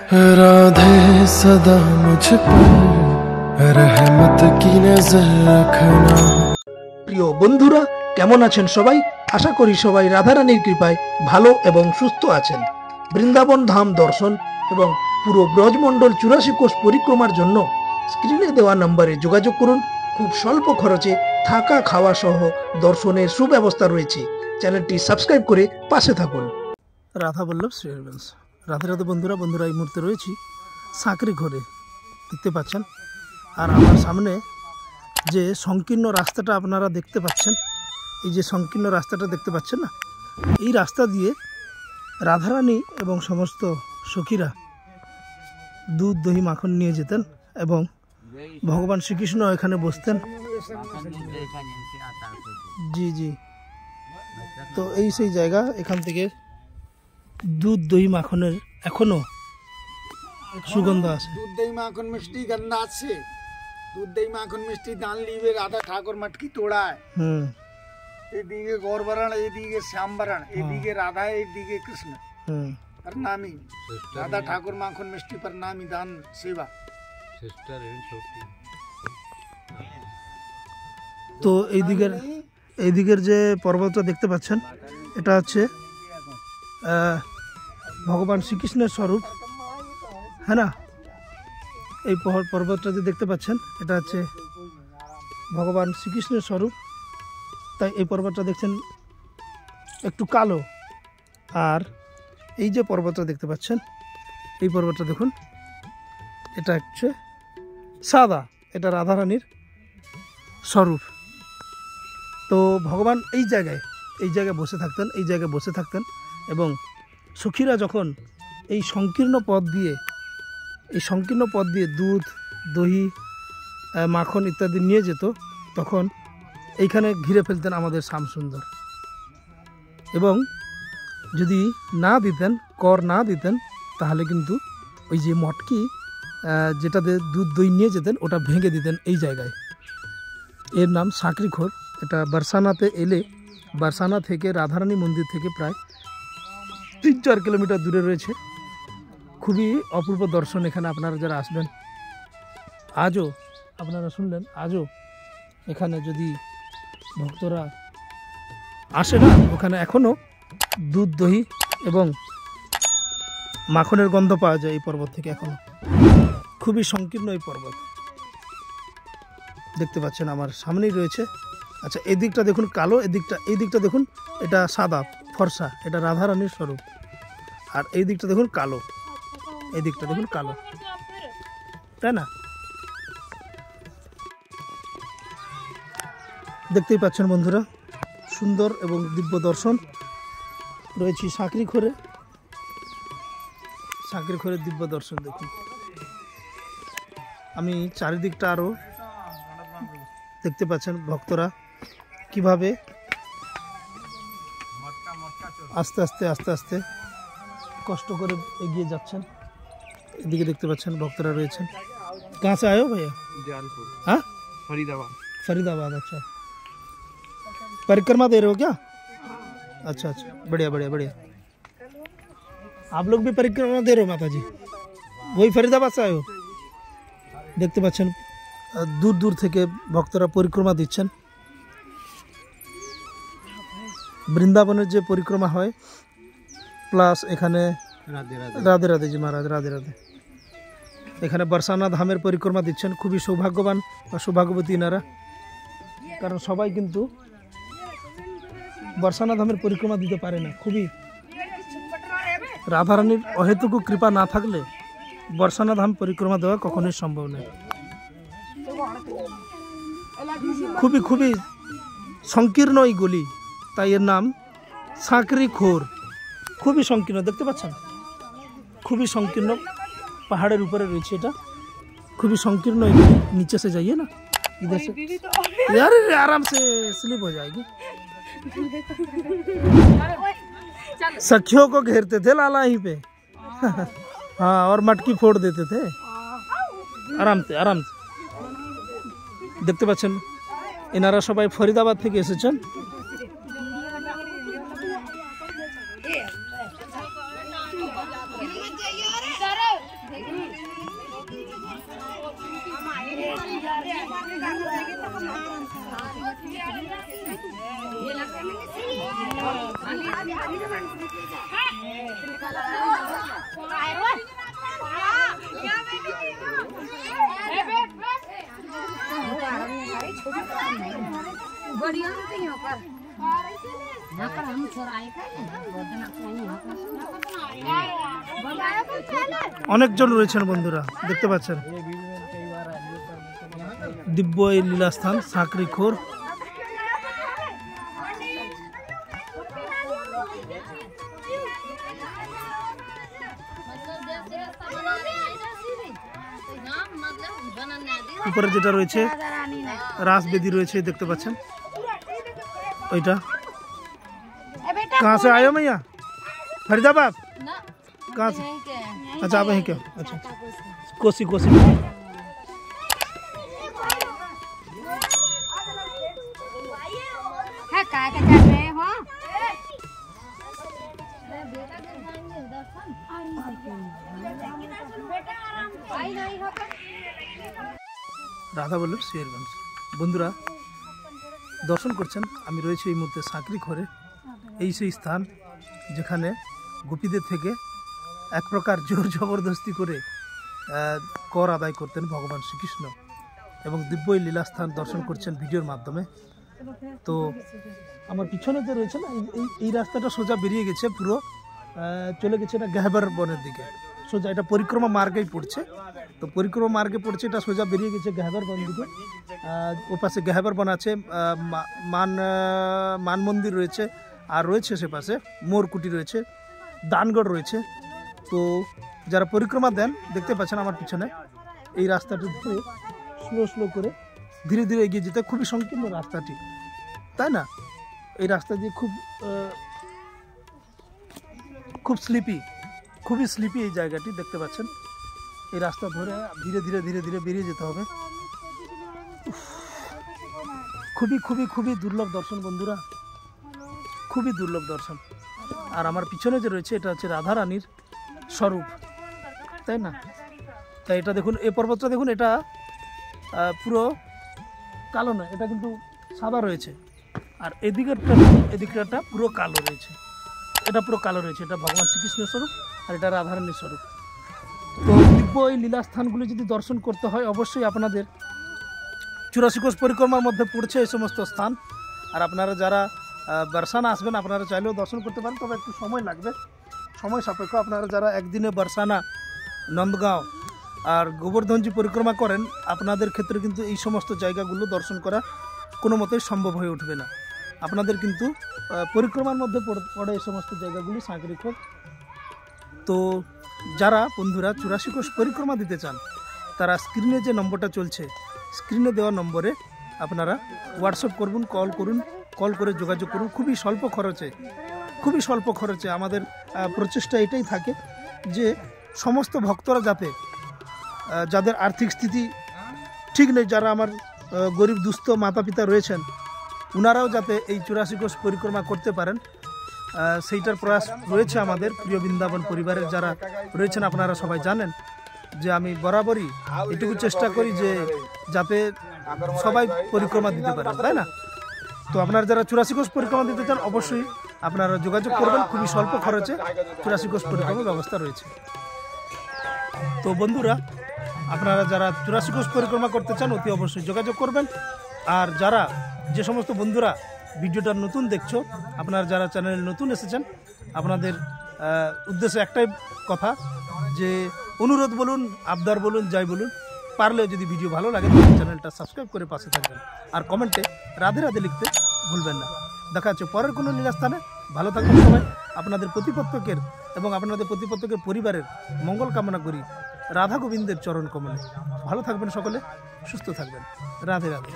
राधे सदा मुझ पर रहमत की नजर रखना। প্রিয় বন্ধুরা, কেমন আছেন সবাই? আশা করি সবাই রাধারানীর কৃপায় ভালো এবং সুস্থ আছেন। বৃন্দাবন ধাম দর্শন এবং পুরো ব্রজমণ্ডল 84 কোষ পরিক্রমার জন্য স্ক্রিনে দেওয়া নম্বরে যোগাযোগ করুন। খুব স্বল্প খরচে থাকা খাওয়া সহ দর্শনের সুব্যবস্থা রয়েছে। চ্যানেলটি সাবস্ক্রাইব করে পাশে থাকুন। রাধা বল্লভ শ্রীহরিবংশ। রাধে রাধে বন্ধুরা এই মুহূর্তে রয়েছি সাঁকরি ঘরে, দেখতে পাচ্ছেন। আর আমার সামনে যে সংকীর্ণ রাস্তাটা আপনারা দেখতে পাচ্ছেন, এই যে সংকীর্ণ রাস্তাটা দেখতে পাচ্ছেন না, এই রাস্তা দিয়ে রাধারানী এবং সমস্ত সখীরা দুধ দহি মাখন নিয়ে যেতেন এবং ভগবান শ্রীকৃষ্ণ এখানে বসতেন। জি, তো এই সেই জায়গা, এখান থেকে দুধ দহি মাখনের এখনো সুগন্ধ আছে। दूध दही माखन मिष्टी गंधा से दूध दही माखन मिष्टी दान लीवे राधा ठाकुर मटकी तोड़ा है। ये दीगे गौरवरण, ये दीगे श्यामवरण, ये दीगे राधा, ये दीगे कृष्ण। प्रणामी राधा ठाकुर माखन मिष्टी प्रणामी दान सेवा। তো এই দিকের যে পর্বতটা দেখতে পাচ্ছেন, এটা হচ্ছে ভগবান শ্রীকৃষ্ণের স্বরূপ, হ্যাঁ না? এই পর্বতটা যে দেখতে পাচ্ছেন, এটা হচ্ছে ভগবান শ্রীকৃষ্ণের স্বরূপ। তাই এই পর্বতটা দেখছেন একটু কালো। আর এই যে পর্বতটা দেখতে পাচ্ছেন, এই পর্বতটা দেখুন, এটা হচ্ছে সাদা। এটা রাধারানীর স্বরূপ। তো ভগবান এই জায়গায় বসে থাকতেন এবং সখীরা যখন এই সংকীর্ণ পথ দিয়ে দুধ দহি মাখন ইত্যাদি নিয়ে যেত, তখন এইখানে ঘিরে ফেলতেন আমাদের শ্যামসুন্দর। এবং যদি কর না দিতেন তাহলে কিন্তু ওই যে মটকি যেটাতে দুধ দই নিয়ে যেতেন, ওটা ভেঙে দিতেন এই জায়গায়। এর নাম সাঁকরি ঘোর। এটা বারসানাতে এলে, বারসানা থেকে রাধারানী মন্দির থেকে প্রায় 3-4 কিলোমিটার দূরে রয়েছে। খুবই অপূর্ব দর্শন এখানে আপনারা যারা আসবেন। আজও আপনারা শুনলেন, আজও এখানে যদি ভক্তরা আসে না, ওখানে এখনও দুধ দহি এবং মাখনের গন্ধ পাওয়া যায় এই পর্বত থেকে। এখনও খুবই সংকীর্ণ এই পর্বত দেখতে পাচ্ছেন, আমার সামনেই রয়েছে। আচ্ছা, এই দিকটা দেখুন কালো, এই দিকটা দেখুন, এটা সাদা ফর্সা, এটা রাধারানীর স্বরূপ। আর এই দিকটা দেখুন কালো, এই দিকটা দেখুন কালো, তাই না? দেখতেই পাচ্ছেন বন্ধুরা, সুন্দর এবং দিব্য দর্শন রয়েছে সাঁকরি ঘোরে। সাঁকরি ঘোরের দিব্য দর্শন দেখুন। আমি চারিদিকটা আরও দেখতে পাচ্ছেন ভক্তরা কিভাবে আস্তে আস্তে কষ্ট করে এগিয়ে যাচ্ছেন। এদিকে দেখতে পাচ্ছেন ভক্তরা রয়েছেন। कहाँ से आए हो भैया? जलालपुर। हाँ, फरीदाबाद। अच्छा, परिक्रमा दे रहे हो क्या? अच्छा, बढ़िया। आप लोग भी परिक्रमा दे रहे हो माता जी? वही फरीदाबाद से आए हो? দেখতে পাচ্ছেন দূর থেকে ভক্তরা পরিক্রমা দিচ্ছেন। বৃন্দাবনের যে পরিক্রমা হয়, প্লাস এখানে রাধে জি মহারাজ, রাধে। এখানে বরসানা ধামের পরিক্রমা দিচ্ছেন। খুবই সৌভাগ্যবান বা সৌভাগ্যবতী এনারা, কারণ সবাই কিন্তু বরসানা ধামের পরিক্রমা দিতে পারে না। খুবই রাধারানীর অহেতুক কৃপা না থাকলে বরসানা ধাম পরিক্রমা দেওয়া কখনোই সম্ভব নয়। খুবই সংকীর্ণ এই গলি, তাই এর নাম সাঁকরি ঘোর। খুবই সংকীর্ণ, দেখতে পাচ্ছেন, খুবই সংকীর্ণ। পাহাড়ের উপরে রয়েছে এটা, খুবই সংकीर्ण है। नीचे से जाइए ना, इधर से यार आराम से स्लिप हो जाएगी। सखियों को घेरते थे लाला यहीं पे हाँ, और मटकी फोड़ देते थे आराम से। দেখতে পাচ্ছেন এনারা সবাই ফরিদাবাদ থেকে এসেছেন। অনেকজন রয়েছেন বন্ধুরা, দেখতে পাচ্ছেন দিব্য এই লীলাস্থান সাঁকড়িখোর। উপরে যেটা রয়েছে রাসবেদি রয়েছে, দেখতে পাচ্ছেন ওইটা। कहाँ से आए हो मैया? फरीदाबाद? कहाँ से? अच्छा आप यहीं के? अच्छा कोसी कोसी। है काय का चल रहे हो? রাধা বল্লভ সিয়ারগঞ্জ। বন্ধুরা দর্শন করছেন, আমি রয়েছি এই মুহূর্তে সাঁকড়িখোরে। এই সেই স্থান যেখানে গোপীদের থেকে এক প্রকার জোর জবরদস্তি করে কর আদায় করতেন ভগবান শ্রীকৃষ্ণ, এবং দিব্য এই লীলাস্থান দর্শন করছেন ভিডিওর মাধ্যমে। তো আমার পিছনে যে রয়েছে না, এই রাস্তাটা সোজা বেরিয়ে গেছে, পুরো চলে গেছে এটা গহ্বর বনের দিকে সোজা। এটা পরিক্রমা মার্গেই পড়ছে, তো পরিক্রমা মার্গে পড়ছে, এটা সোজা বেরিয়ে গেছে গহ্বর বন দিকে। ও পাশে গহ্বর বন আছে, মান মন্দির রয়েছে, আর রয়েছে সে পাশে মোরকুটি রয়েছে, দানগড় রয়েছে। তো যারা পরিক্রমা দেন দেখতে পাচ্ছেন আমার পিছনে এই রাস্তাটি ধরে স্লো স্লো করে ধীরে ধীরে এগিয়ে যেতে, খুবই সংকীর্ণ রাস্তাটি, তাই না? এই রাস্তা দিয়ে খুব স্লিপি, খুবই স্লিপি এই জায়গাটি, দেখতে পাচ্ছেন। এই রাস্তা ধরে ধীরে ধীরে ধীরে ধীরে বেরিয়ে যেতে হবে। খুবই খুবই খুবই দুর্লভ দর্শন বন্ধুরা, খুবই দুর্লভ দর্শন। আর আমার পিছনে যে রয়েছে এটা হচ্ছে রাধা রানীর স্বরূপ, তাই না? তাই এটা দেখুন, এই পর্বতটা দেখুন, এটা পুরো কালো নয়, এটা কিন্তু সাদা রয়েছে। আর এদিকেরটা পুরো কালো রয়েছে, এটা পুরো কালো রয়েছে। এটা ভগবান শ্রীকৃষ্ণের স্বরূপ, আর এটা রাধা রানীর স্বরূপ। তো দিব্য এই লীলাস্থানগুলি যদি দর্শন করতে হয়, অবশ্যই আপনাদের 84 কোষ পরিক্রমার মধ্যে পড়ছে এই সমস্ত স্থান। আর আপনারা যারা বর্ষানা আসবেন, আপনারা চাইলেও দর্শন করতে পারেন, তবে একটু সময় লাগবে, সময় সাপেক্ষ। আপনারা যারা একদিনে বর্ষানা, নন্দগাঁও আর গোবর্ধনজি পরিক্রমা করেন, আপনাদের ক্ষেত্রে কিন্তু এই সমস্ত জায়গাগুলো দর্শন করা কোনো মতেই সম্ভব হয়ে উঠবে না। আপনাদের কিন্তু পরিক্রমার মধ্যে পড়ে এই সমস্ত জায়গাগুলি সাঁকড়িখোর। তো যারা বন্ধুরা 84 কোষ পরিক্রমা দিতে চান, তারা স্ক্রিনে যে নম্বরটা চলছে, স্ক্রিনে দেওয়া নম্বরে আপনারা হোয়াটসঅ্যাপ করুন, কল করে যোগাযোগ করুন। খুবই স্বল্প খরচে আমাদের প্রচেষ্টা এটাই থাকে যে সমস্ত ভক্তরা যাতে, যাদের আর্থিক স্থিতি ঠিক নেই, যারা আমার গরিব দুস্থ মাতা পিতা রয়েছেন, ওনারাও যাতে এই 84 কোষ পরিক্রমা করতে পারেন, সেইটার প্রয়াস রয়েছে আমাদের প্রিয় বৃন্দাবন পরিবারের যারা রয়েছেন। আপনারা সবাই জানেন যে আমি বরাবরই এটুকু চেষ্টা করি যে যাতে সবাই পরিক্রমা দিতে পারেন, তাই না? তো আপনারা যারা 84 কোষ পরিক্রমা দিতে চান, অবশ্যই আপনারা যোগাযোগ করবেন। খুবই স্বল্প খরচে 84 কোষ পরিক্রমার ব্যবস্থা রয়েছে। তো বন্ধুরা, আপনারা যারা 84 কোষ পরিক্রমা করতে চান, অতি অবশ্যই যোগাযোগ করবেন। আর যারা, যে সমস্ত বন্ধুরা ভিডিওটা নতুন দেখছো, আপনারা যারা চ্যানেলে নতুন এসেছেন, আপনাদের উদ্দেশ্যে একটাই কথা, যে অনুরোধ বলুন, আবদার বলুন, যাই বলুন, পারলে যদি ভিডিও ভালো লাগে তাহলে চ্যানেলটা সাবস্ক্রাইব করে পাশে থাকবেন। আর কমেন্টে রাধে রাধে লিখতে ভুলবেন না। দেখা হচ্ছে পরের কোনো লীলাস্থানে। ভালো থাকবেন সবাই। আপনাদের প্রতিপত্তকের এবং আপনাদের প্রতিপত্তকের পরিবারের মঙ্গল কামনা করি রাধা গোবিন্দের চরণ কমলে। ভালো থাকবেন সকলে, সুস্থ থাকবেন। রাধে রাধে।